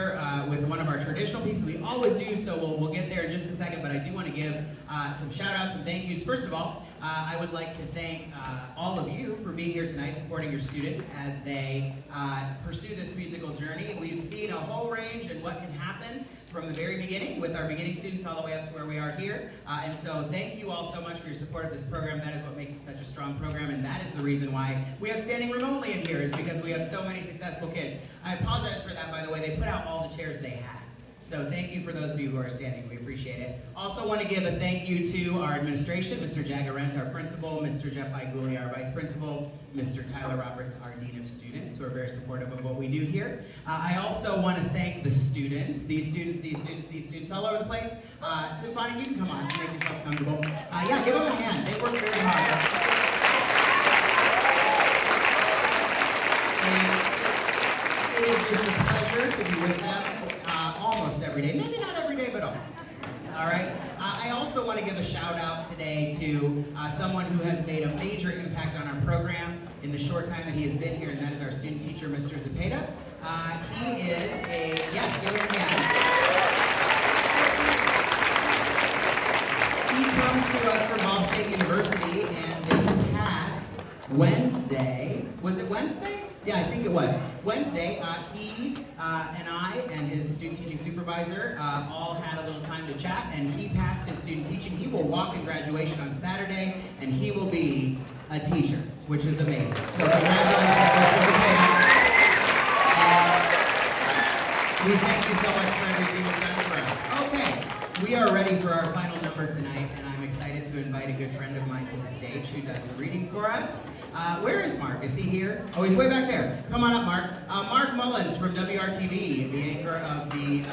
here with one of our traditional pieces. We always do, so we'll get there in just a second, but I do want to give some shout outs and thank yous. First of all, I would like to thank all of you for being here tonight, supporting your students as they pursue this musical journey. We've seen a whole range and what can happen from the very beginning with our beginning students all the way up to where we are here. And so thank you all so much for your support of this program. That is what makes it such a strong program, and that is the reason why we have standing room only in here, is because we have so many successful kids. I apologize for that, by the way. They put out all the chairs they had. So thank you for those of you who are standing. We appreciate it. Also want to give a thank you to our administration, Mr. Jagarent, our principal, Mr. Jeff Iguli, our vice principal, Mr. Tyler Roberts, our dean of students, who are very supportive of what we do here. I also want to thank the students, these students all over the place. Symphonic, you can come on and make yourselves comfortable. Yeah, give them a hand. They work very hard. And it is just a pleasure to be with them almost every day. Maybe not every day, but almost. All right? I also want to give a shout out today to someone who has made a major impact on our program in the short time that he has been here, and that is our student teacher, Mr. Zepeda. He is yes, give him a hand. He comes to us from Ball State University, and this past Wednesday, was it Wednesday? Yeah, I think it was. Wednesday, he and I and his student teaching supervisor all had a little time to chat, and he passed his student teaching. He will walk in graduation on Saturday, and he will be a teacher, which is amazing. So congratulations, Mr. Zepeda. We thank you so much for everything you've done for us. Okay, we are ready for our final number tonight, and I'm excited to invite a good friend of mine to the stage who does the reading for us. Where is Mark? Is he here? Oh, he's way back there. Come on up, Mark. Mark Mullins from WRTV, the anchor of the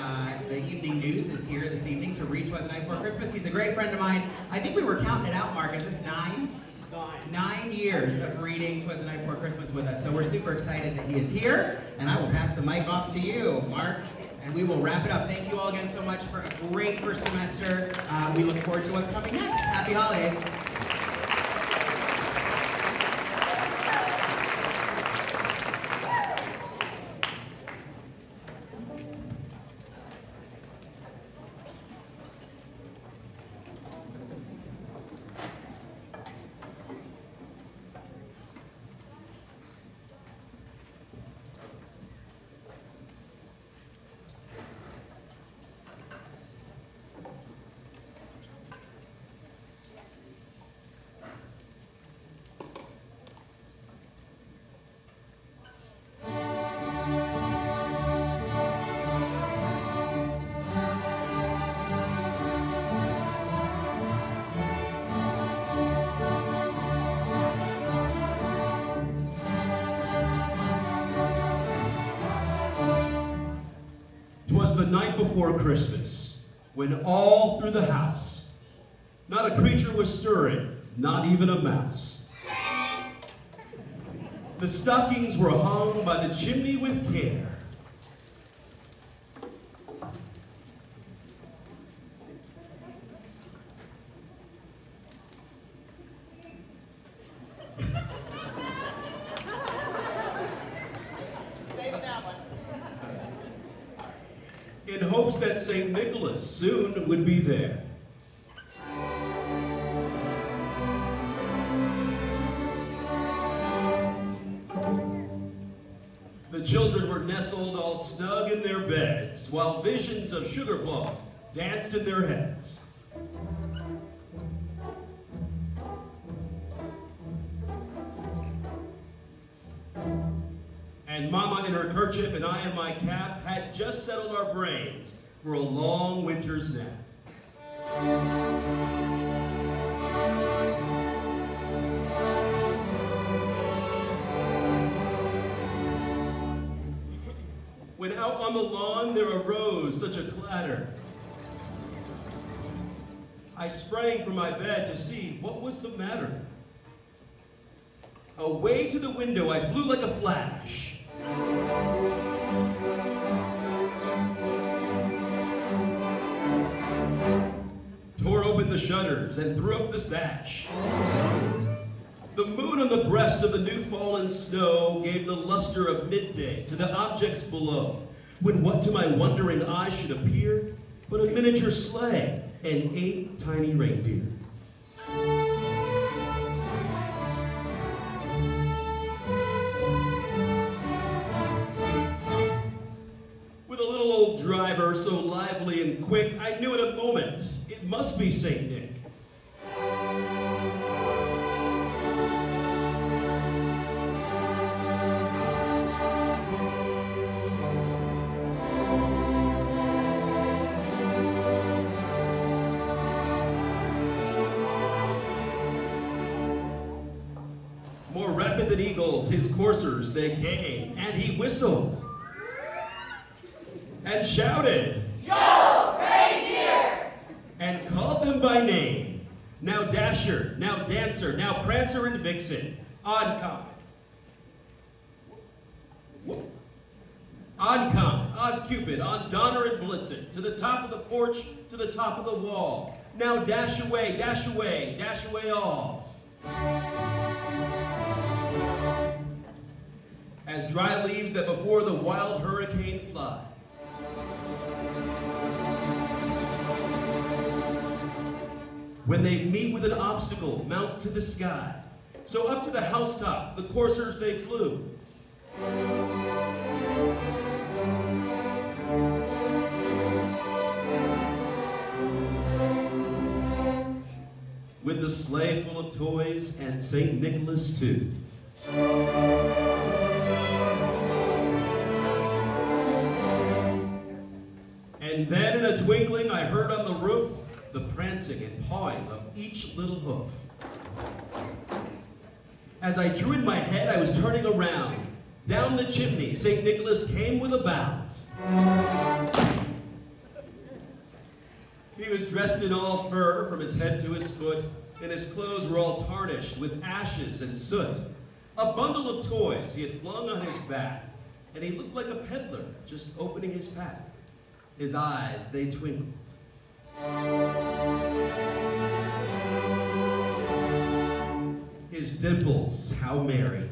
evening news, is here this evening to read Twas the Night Before Christmas. He's a great friend of mine. I think we were counting it out, Mark. Is this 9? 9 years of reading Twas the Night Before Christmas with us. So we're super excited that he is here. And I will pass the mic off to you, Mark. And we will wrap it up. Thank you all again so much for a great first semester. We look forward to what's coming next. Happy holidays. The night before Christmas, when all through the house, not a creature was stirring, not even a mouse. The stockings were hung by the chimney with care. In hopes that St. Nicholas soon would be there. The children were nestled all snug in their beds, while visions of sugar plums danced in their heads. And Mama in her kerchief and I in my cap had just settled our brains for a long winter's nap. When out on the lawn there arose such a clatter, I sprang from my bed to see what was the matter. Away to the window I flew like a flash. Tore open the shutters and threw up the sash. The moon on the breast of the new fallen snow gave the luster of midday to the objects below. when what to my wondering eye should appear but a miniature sleigh and 8 tiny reindeer. With a little old driver so lively and quick, I knew in a moment it must be St. Nick. More rapid than eagles, his coursers they came, and he whistled and shouted, "Yo, reindeer!" and called them by name. Now Dasher, now Dancer, now Prancer and Vixen, on Comet, on Cupid, on Donner and Blitzen, to the top of the porch, to the top of the wall. Now dash away, dash away, dash away all. As dry leaves that before the wild hurricane fly. When they meet with an obstacle, mount to the sky. So up to the housetop, the coursers they flew. With the sleigh full of toys and St. Nicholas too. And then in a twinkling I heard on the roof the prancing and pawing of each little hoof. As I drew in my head, I was turning around. Down the chimney, St. Nicholas came with a bound. He was dressed in all fur from his head to his foot, and his clothes were all tarnished with ashes and soot. A bundle of toys he had flung on his back, and he looked like a peddler just opening his pack. His eyes, they twinkled. His dimples, how merry.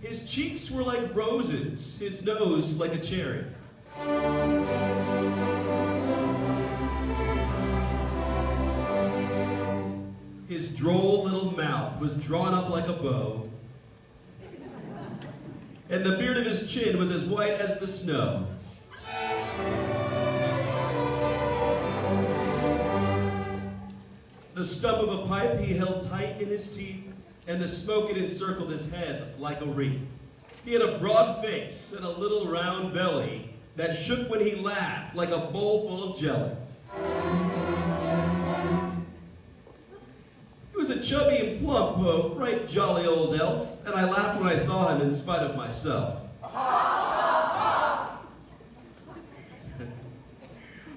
His cheeks were like roses, his nose like a cherry. His droll little mouth was drawn up like a bow, and the beard of his chin was as white as the snow. The stump of a pipe he held tight in his teeth, and the smoke it encircled his head like a wreath. He had a broad face and a little round belly that shook when he laughed like a bowl full of jelly. He was a chubby and plump, right jolly old elf, and I laughed when I saw him in spite of myself.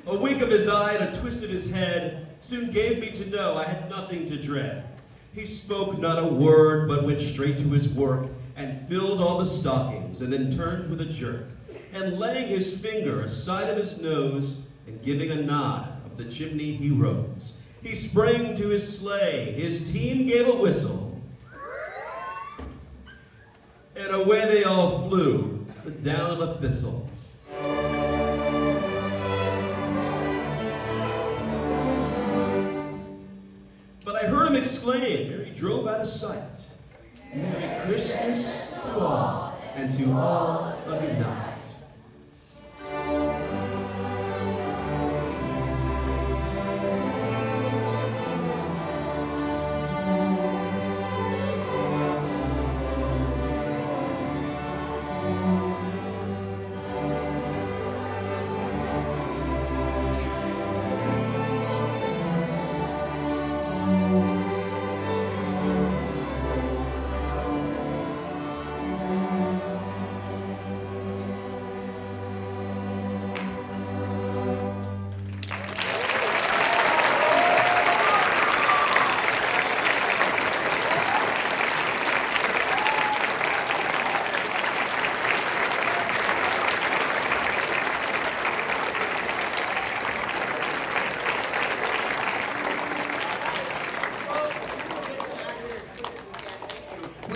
A wink of his eye and a twist of his head soon gave me to know I had nothing to dread. He spoke not a word, but went straight to his work and filled all the stockings, and then turned with a jerk, and laying his finger aside of his nose, and giving a nod up the chimney he rose. He sprang to his sleigh, his team gave a whistle, and away they all flew, down on a thistle. But I heard him exclaim ere he drove out of sight, "Merry Christmas to all, and to all a good night."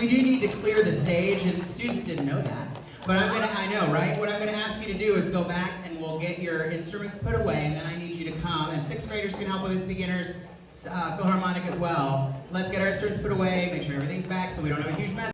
we do need to clear the stage, and students didn't know that. But I know, right? What I'm gonna ask you to do is go back and we'll get your instruments put away, and then I need you to come, and 6th graders can help with this, beginners, Philharmonic as well. Let's get our instruments put away, make sure everything's back so we don't have a huge mess.